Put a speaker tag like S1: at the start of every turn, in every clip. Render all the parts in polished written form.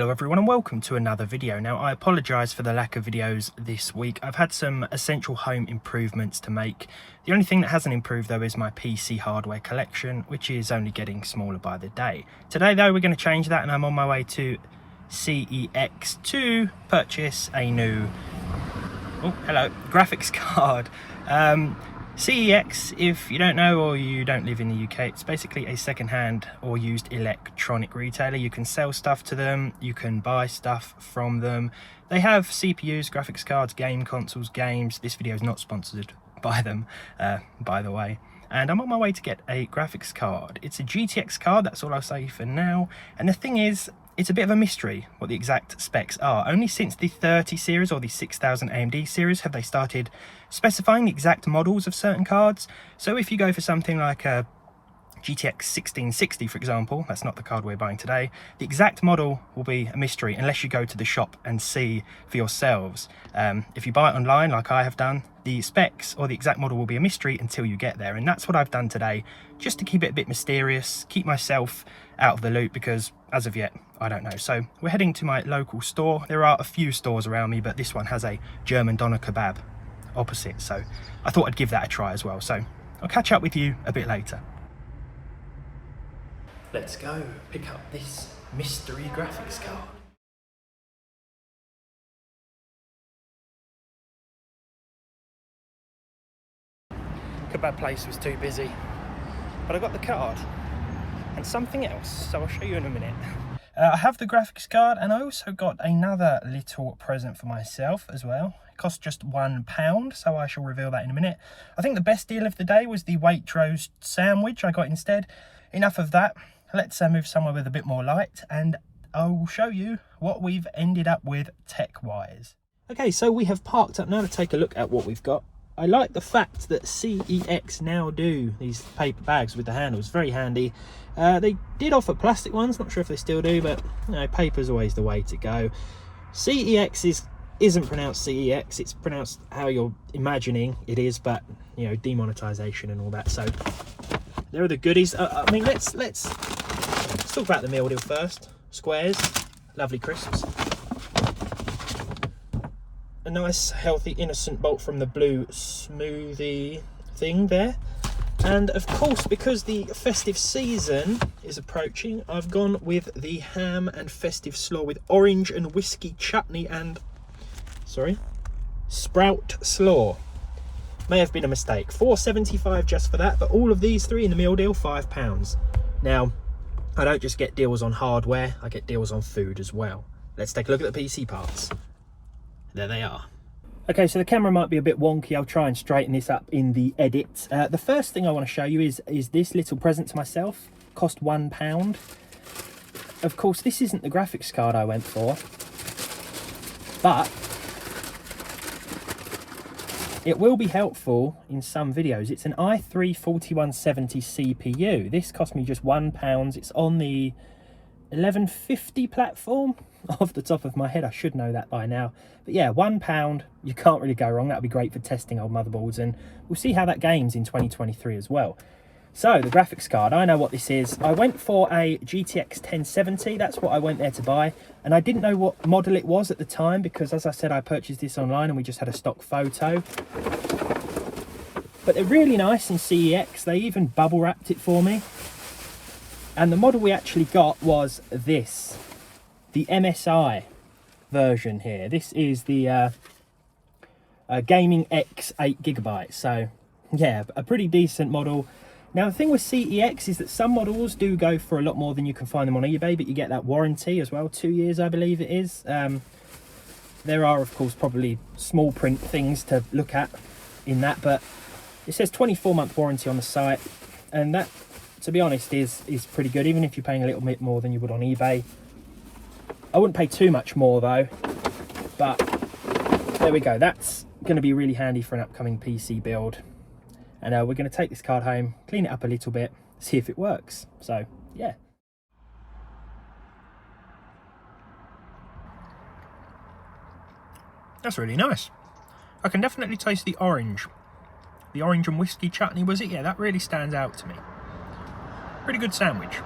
S1: Hello everyone and welcome to another video. Now I apologise for the lack of videos this week. I've had some essential home improvements to make. The only thing that hasn't improved though is my PC hardware collection, which is only getting smaller by the day. Today though we're going to change that and I'm on my way to CEX to purchase a new graphics card. CEX, if you don't know or you don't live in the UK, it's basically a second-hand or used electronic retailer. You can sell stuff to them, you can buy stuff from them. They have CPUs, graphics cards, game consoles, games. This video is not sponsored by them, by the way. And I'm on my way to get a graphics card. It's a GTX card, that's all I'll say for now. And the thing is, it's a bit of a mystery what the exact specs are. Only since the 30 series or the 6000 AMD series have they started specifying the exact models of certain cards. So if you go for something like a GTX 1660, for example, that's not the card we're buying today, the exact model will be a mystery unless you go to the shop and see for yourselves. If you buy it online, like I have done, the specs or the exact model will be a mystery until you get there. And that's what I've done today, just to keep it a bit mysterious, keep myself out of the loop, because as of yet, I don't know. So we're heading to my local store. There are a few stores around me, but this one has a German doner kebab opposite. So I thought I'd give that a try as well. So I'll catch up with you a bit later. Let's go pick up this mystery graphics card. Kebab place was too busy, but I got the card and something else, so I'll show you in a minute. I have the graphics card and I also got another little present for myself as well. It cost just £1, so I shall reveal that in a minute. I think the best deal of the day was the Waitrose sandwich I got instead. Enough of that. Let's move somewhere with a bit more light and I will show you what we've ended up with tech-wise. Okay, so we have parked up now to take a look at what we've got. I like the fact that CEX now do these paper bags with the handles, very handy. They did offer plastic ones, not sure if they still do, but you know, paper's always the way to go. CEX isn't pronounced CEX, it's pronounced how you're imagining it is, but you know, demonetization and all that. So there are the goodies. I mean, let's talk about the meal deal first. Squares, lovely crisps. A nice, healthy, innocent bolt from the blue smoothie thing there. And of course, because the festive season is approaching, I've gone with the ham and festive slaw with orange and whiskey chutney and, sprout slaw. May have been a mistake. £4.75 just for that, but all of these three in the meal deal, £5. Now, I don't just get deals on hardware, I get deals on food as well. Let's take a look at the PC parts. There they are. Okay, so the camera might be a bit wonky. I'll try and straighten this up in the edit. The first thing I want to show you is this little present to myself. Cost £1. Of course, this isn't the graphics card I went for, but it will be helpful in some videos. It's an i3-4170 CPU. This cost me just £1. It's on the 1150 platform. Off the top of my head, I should know that by now. But yeah, £1, you can't really go wrong. That'll be great for testing old motherboards, and we'll see how that games in 2023 as well. So the graphics card, I know what this is. I went for a GTX 1070. That's what I went there to buy, and I didn't know what model it was at the time because, as I said, I purchased this online and we just had a stock photo. But they're really nice in CEX. They even bubble wrapped it for me. And the model we actually got was this, the MSI version here. This is the Gaming X 8GB. So yeah, a pretty decent model. Now the thing with CEX is that some models do go for a lot more than you can find them on eBay, but you get that warranty as well, 2 years I believe it is. There are of course probably small print things to look at in that, but it says 24-month warranty on the site, and that, to be honest, is pretty good, even if you're paying a little bit more than you would on eBay. I wouldn't pay too much more though, but there we go. That's going to be really handy for an upcoming PC build. And we're going to take this card home, clean it up a little bit, see if it works. So, yeah. That's really nice. I can definitely taste the orange. The orange and whiskey chutney, was it? Yeah, that really stands out to me. Pretty good sandwich.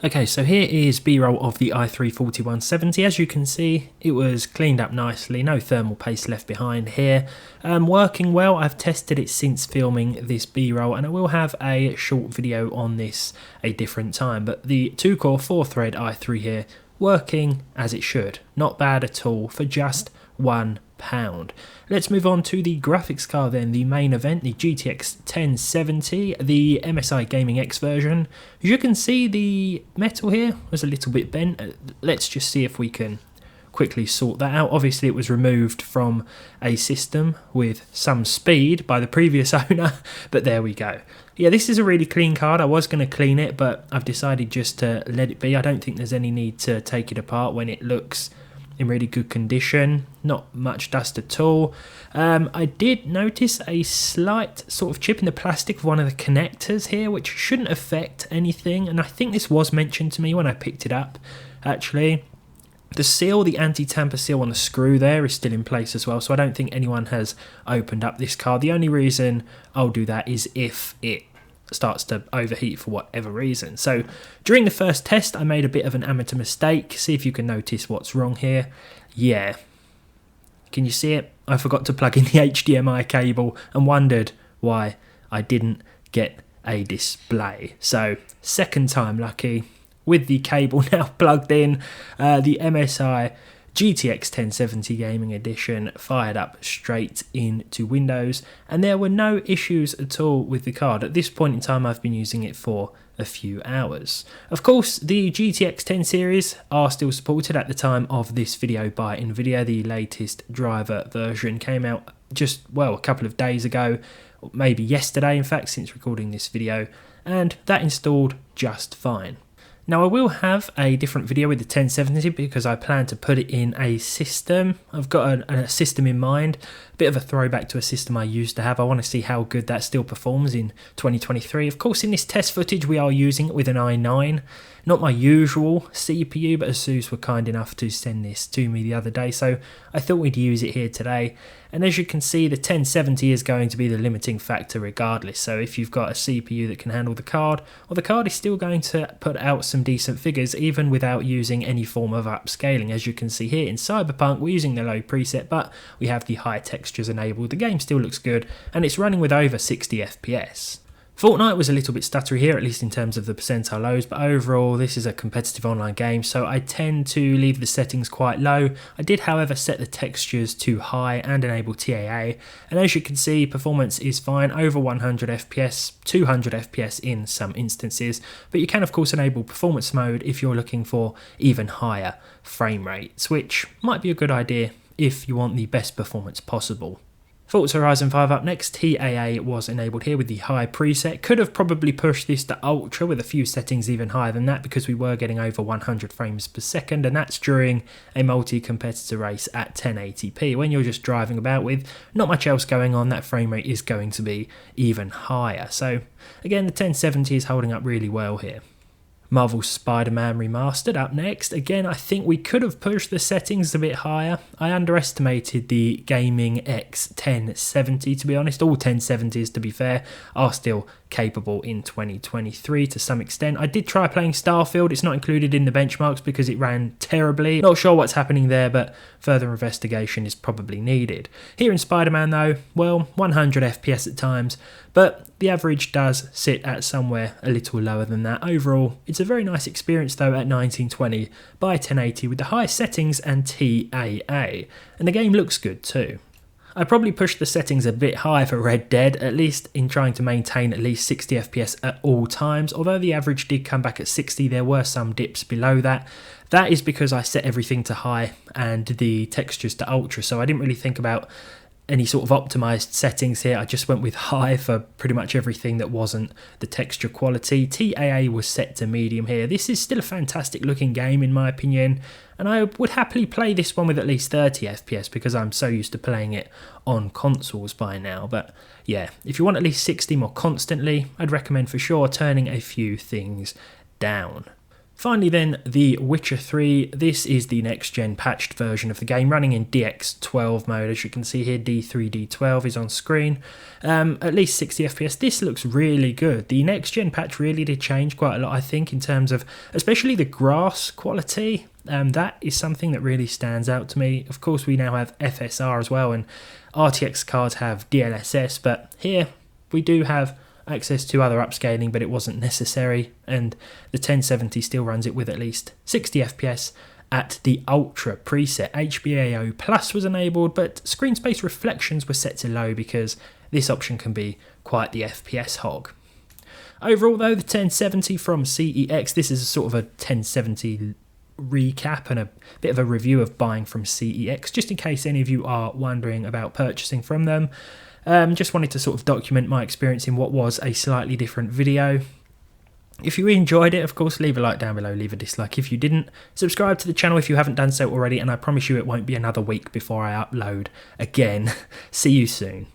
S1: Okay, so here is B-roll of the i3-4170. As you can see, it was cleaned up nicely, no thermal paste left behind here. Working well. I've tested it since filming this B-roll, and I will have a short video on this a different time. But the 2-core 4-thread i3 here, working as it should. Not bad at all for just £1. Let's move on to the graphics card then, the main event, the GTX 1070, the MSI Gaming X version. As you can see, the metal here was a little bit bent. Let's just see if we can quickly sort that out. Obviously it was removed from a system with some speed by the previous owner, but there we go. Yeah, this is a really clean card. I was going to clean it, but I've decided just to let it be. I don't think there's any need to take it apart when it looks in really good condition, not much dust at all. I did notice a slight sort of chip in the plastic of one of the connectors here, which shouldn't affect anything, and I think this was mentioned to me when I picked it up actually. The seal, the anti-tamper seal on the screw there, is still in place as well, so I don't think anyone has opened up this card. The only reason I'll do that is if it starts to overheat for whatever reason. So during the first test I made a bit of an amateur mistake. See if you can notice what's wrong here. Yeah, can you see it? I forgot to plug in the HDMI cable and wondered why I didn't get a display. So second time lucky with the cable now plugged in. The MSI GTX 1070 Gaming Edition fired up straight into Windows, and there were no issues at all with the card. At this point in time I've been using it for a few hours. Of course, the GTX 10 series are still supported at the time of this video by Nvidia. The latest driver version came out just, well, a couple of days ago, or maybe yesterday in fact, since recording this video, and that installed just fine. Now I will have a different video with the 1070 because I plan to put it in a system. I've got a system in mind, a bit of a throwback to a system I used to have. I want to see how good that still performs in 2023. Of course, in this test footage we are using it with an i9. Not my usual CPU, but ASUS were kind enough to send this to me the other day, so I thought we'd use it here today. And as you can see, the 1070 is going to be the limiting factor regardless. So if you've got a CPU that can handle the card, well, the card is still going to put out some decent figures even without using any form of upscaling. As you can see here in Cyberpunk, we're using the low preset, but we have the high textures enabled. The game still looks good, and it's running with over 60 FPS. Fortnite was a little bit stuttery here, at least in terms of the percentile lows, but overall this is a competitive online game, so I tend to leave the settings quite low. I did, however, set the textures to high and enable TAA, and as you can see, performance is fine, over 100 FPS, 200 FPS in some instances, but you can of course enable performance mode if you're looking for even higher frame rates, which might be a good idea if you want the best performance possible. Forza Horizon 5 up next. TAA was enabled here with the high preset. Could have probably pushed this to ultra with a few settings even higher than that because we were getting over 100 frames per second, and that's during a multi-competitor race at 1080p. When you're just driving about with not much else going on, that frame rate is going to be even higher. So again, the 1070 is holding up really well here. Marvel's Spider-Man Remastered up next. Again, I think we could have pushed the settings a bit higher. I underestimated the Gaming X 1070, to be honest. All 1070s, to be fair, are still capable in 2023 to some extent. I did try playing Starfield. It's not included in the benchmarks because it ran terribly. Not sure what's happening there, but further investigation is probably needed. Here in Spider-Man though, well, 100 FPS at times, but the average does sit at somewhere a little lower than that. Overall, it's a very nice experience though at 1920 by 1080 with the highest settings and TAA, and the game looks good too. I probably pushed the settings a bit high for Red Dead, at least in trying to maintain at least 60 FPS at all times. Although the average did come back at 60, there were some dips below that. That is because I set everything to high and the textures to ultra, so I didn't really think about any sort of optimized settings here. I just went with high for pretty much everything that wasn't the texture quality. TAA was set to medium here. This is still a fantastic looking game in my opinion, and I would happily play this one with at least 30 FPS because I'm so used to playing it on consoles by now. But yeah, if you want at least 60 more constantly, I'd recommend for sure turning a few things down. Finally then, The Witcher 3. This is the next-gen patched version of the game, running in DX12 mode. As you can see here, D3D12 is on screen. At least 60 FPS. This looks really good. The next-gen patch really did change quite a lot, I think, in terms of especially the grass quality. That is something that really stands out to me. Of course, we now have FSR as well, and RTX cards have DLSS, but here we do have access to other upscaling, but it wasn't necessary, and the 1070 still runs it with at least 60 FPS at the Ultra preset. HBAO Plus was enabled, but screen space reflections were set to low because this option can be quite the FPS hog. Overall though, the 1070 from CEX, this is a sort of a 1070 recap and a bit of a review of buying from CEX, just in case any of you are wondering about purchasing from them. Just wanted to sort of document my experience in what was a slightly different video. If you enjoyed it, of course, leave a like down below, leave a dislike if you didn't. Subscribe to the channel if you haven't done so already, and I promise you it won't be another week before I upload again. See you soon.